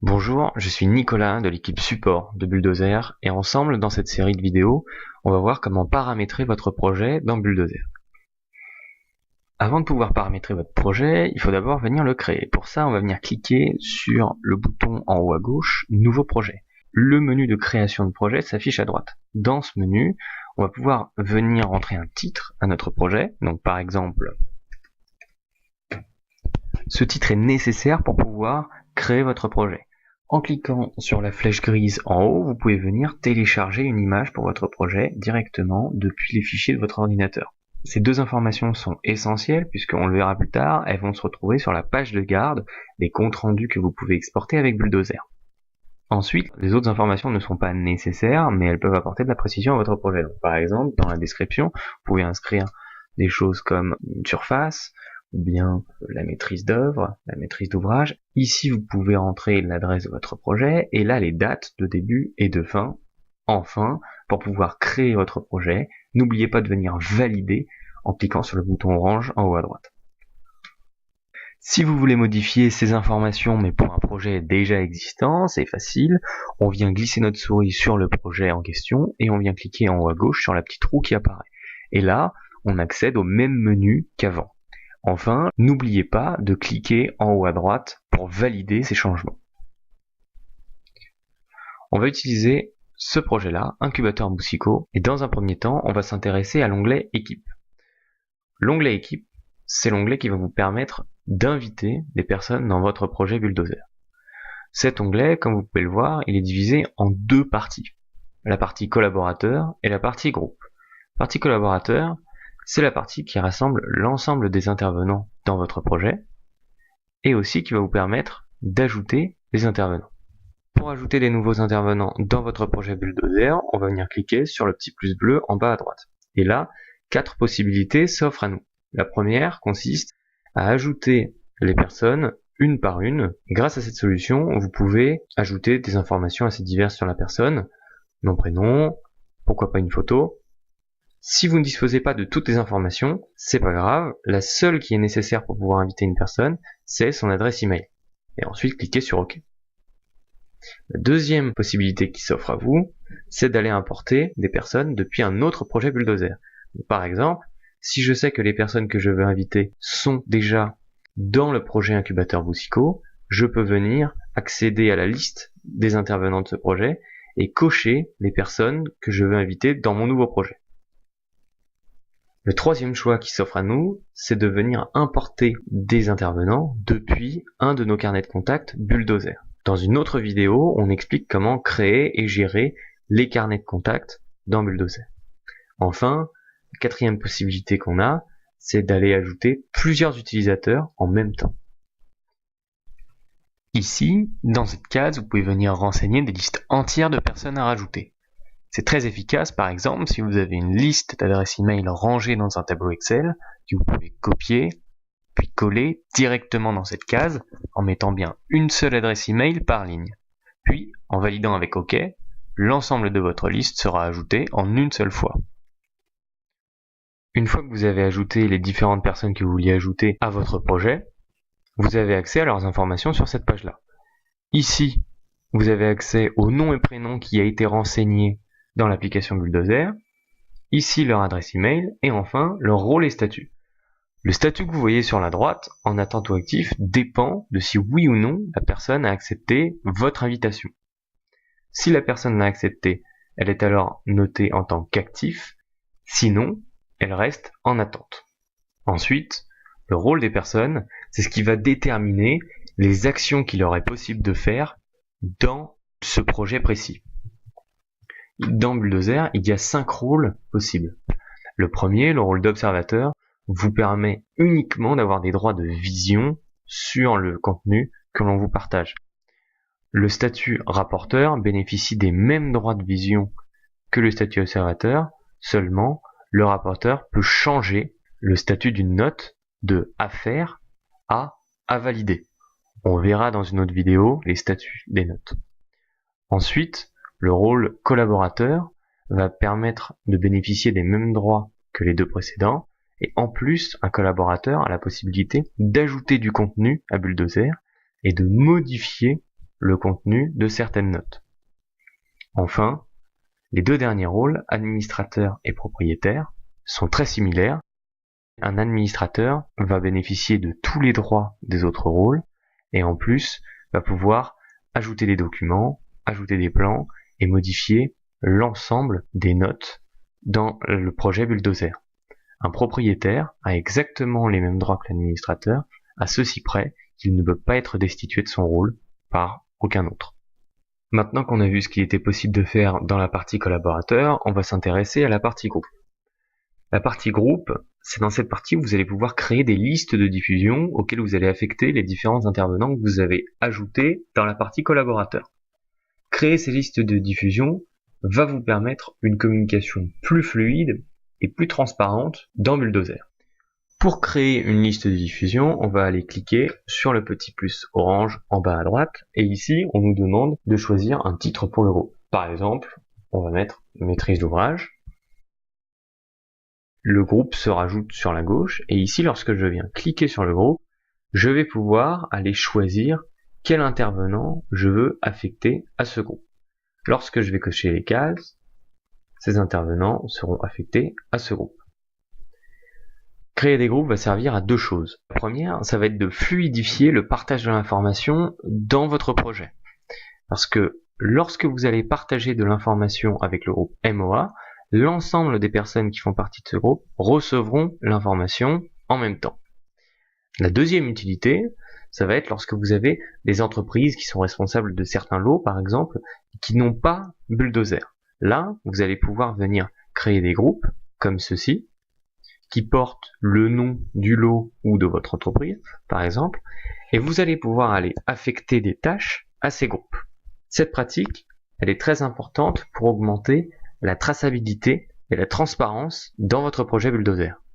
Bonjour, je suis Nicolas de l'équipe support de Bulldozer et ensemble dans cette série de vidéos, on va voir comment paramétrer votre projet dans Bulldozer. Avant de pouvoir paramétrer votre projet, il faut d'abord venir le créer. Pour ça, on va venir cliquer sur le bouton en haut à gauche, Nouveau projet. Le menu de création de projet s'affiche à droite. Dans ce menu, on va pouvoir venir rentrer un titre à notre projet. Donc par exemple, ce titre est nécessaire pour pouvoir créer votre projet. En cliquant sur la flèche grise en haut, vous pouvez venir télécharger une image pour votre projet directement depuis les fichiers de votre ordinateur. Ces deux informations sont essentielles puisqu'on le verra plus tard, elles vont se retrouver sur la page de garde des comptes rendus que vous pouvez exporter avec Bulldozer. Ensuite, les autres informations ne sont pas nécessaires, mais elles peuvent apporter de la précision à votre projet. Donc, par exemple, dans la description, vous pouvez inscrire des choses comme une surface, ou bien la maîtrise d'œuvre, la maîtrise d'ouvrage. Ici, vous pouvez rentrer l'adresse de votre projet, et là, les dates de début et de fin. Enfin, pour pouvoir créer votre projet, n'oubliez pas de venir valider en cliquant sur le bouton orange en haut à droite. Si vous voulez modifier ces informations, mais pour un projet déjà existant, c'est facile. On vient glisser notre souris sur le projet en question, et on vient cliquer en haut à gauche sur la petite roue qui apparaît. Et là, on accède au même menu qu'avant. Enfin, n'oubliez pas de cliquer en haut à droite pour valider ces changements. On va utiliser ce projet-là, Incubateur Boussico, et dans un premier temps, on va s'intéresser à l'onglet Équipe. L'onglet Équipe, c'est l'onglet qui va vous permettre d'inviter des personnes dans votre projet Bulldozer. Cet onglet, comme vous pouvez le voir, il est divisé en deux parties. La partie collaborateur et la partie groupe. La partie collaborateur, c'est la partie qui rassemble l'ensemble des intervenants dans votre projet et aussi qui va vous permettre d'ajouter les intervenants. Pour ajouter des nouveaux intervenants dans votre projet Bulldozer, on va venir cliquer sur le petit plus bleu en bas à droite. Et là, 4 possibilités s'offrent à nous. La première consiste à ajouter les personnes une par une. Et grâce à cette solution, vous pouvez ajouter des informations assez diverses sur la personne, nom, prénom, pourquoi pas une photo. Si vous ne disposez pas de toutes les informations, c'est pas grave, la seule qui est nécessaire pour pouvoir inviter une personne, c'est son adresse email. Et ensuite, cliquez sur OK. La deuxième possibilité qui s'offre à vous, c'est d'aller importer des personnes depuis un autre projet Bulldozer. Par exemple, si je sais que les personnes que je veux inviter sont déjà dans le projet Incubateur Boussico, je peux venir accéder à la liste des intervenants de ce projet et cocher les personnes que je veux inviter dans mon nouveau projet. Le troisième choix qui s'offre à nous, c'est de venir importer des intervenants depuis un de nos carnets de contacts Bulldozer. Dans une autre vidéo, on explique comment créer et gérer les carnets de contacts dans Bulldozer. Enfin, la quatrième possibilité qu'on a, c'est d'aller ajouter plusieurs utilisateurs en même temps. Ici, dans cette case, vous pouvez venir renseigner des listes entières de personnes à rajouter. C'est très efficace, par exemple, si vous avez une liste d'adresses email rangée dans un tableau Excel, que vous pouvez copier, puis coller directement dans cette case, en mettant bien une seule adresse email par ligne. Puis, en validant avec OK, l'ensemble de votre liste sera ajouté en une seule fois. Une fois que vous avez ajouté les différentes personnes que vous vouliez ajouter à votre projet, vous avez accès à leurs informations sur cette page-là. Ici, vous avez accès au nom et prénom qui a été renseigné dans l'application Bulldozer, ici leur adresse email, et enfin leur rôle et statut. Le statut que vous voyez sur la droite, en attente ou actif, dépend de si oui ou non la personne a accepté votre invitation. Si la personne l'a accepté, elle est alors notée en tant qu'actif, sinon, elle reste en attente. Ensuite, le rôle des personnes, c'est ce qui va déterminer les actions qu'il leur est possible de faire dans ce projet précis. Dans Bulldozer, il y a 5 rôles possibles. Le premier, le rôle d'observateur, vous permet uniquement d'avoir des droits de vision sur le contenu que l'on vous partage. Le statut rapporteur bénéficie des mêmes droits de vision que le statut observateur, seulement le rapporteur peut changer le statut d'une note de à faire à valider. On verra dans une autre vidéo les statuts des notes. Ensuite, le rôle collaborateur va permettre de bénéficier des mêmes droits que les deux précédents, et en plus, un collaborateur a la possibilité d'ajouter du contenu à Bulldozer et de modifier le contenu de certaines notes. Enfin, les deux derniers rôles, administrateur et propriétaire, sont très similaires. Un administrateur va bénéficier de tous les droits des autres rôles et en plus va pouvoir ajouter des documents, ajouter des plans et modifier l'ensemble des notes dans le projet Bulldozer. Un propriétaire a exactement les mêmes droits que l'administrateur, à ceci près qu'il ne peut pas être destitué de son rôle par aucun autre. Maintenant qu'on a vu ce qu'il était possible de faire dans la partie collaborateur, on va s'intéresser à la partie groupe. La partie groupe, c'est dans cette partie où vous allez pouvoir créer des listes de diffusion auxquelles vous allez affecter les différents intervenants que vous avez ajoutés dans la partie collaborateur. Créer ces listes de diffusion va vous permettre une communication plus fluide et plus transparente dans Bulldozer. Pour créer une liste de diffusion, on va aller cliquer sur le petit plus orange en bas à droite et ici on nous demande de choisir un titre pour le groupe. Par exemple, on va mettre maîtrise d'ouvrage. Le groupe se rajoute sur la gauche et ici lorsque je viens cliquer sur le groupe, je vais pouvoir aller choisir quel intervenant je veux affecter à ce groupe. Lorsque je vais cocher les cases, ces intervenants seront affectés à ce groupe. Créer des groupes va servir à deux choses. La première, ça va être de fluidifier le partage de l'information dans votre projet. Parce que lorsque vous allez partager de l'information avec le groupe MOA, l'ensemble des personnes qui font partie de ce groupe recevront l'information en même temps. La deuxième utilité, ça va être lorsque vous avez des entreprises qui sont responsables de certains lots, par exemple, qui n'ont pas Bulldozer. Là, vous allez pouvoir venir créer des groupes, comme ceci, qui portent le nom du lot ou de votre entreprise, par exemple, et vous allez pouvoir aller affecter des tâches à ces groupes. Cette pratique, elle est très importante pour augmenter la traçabilité et la transparence dans votre projet Bulldozer.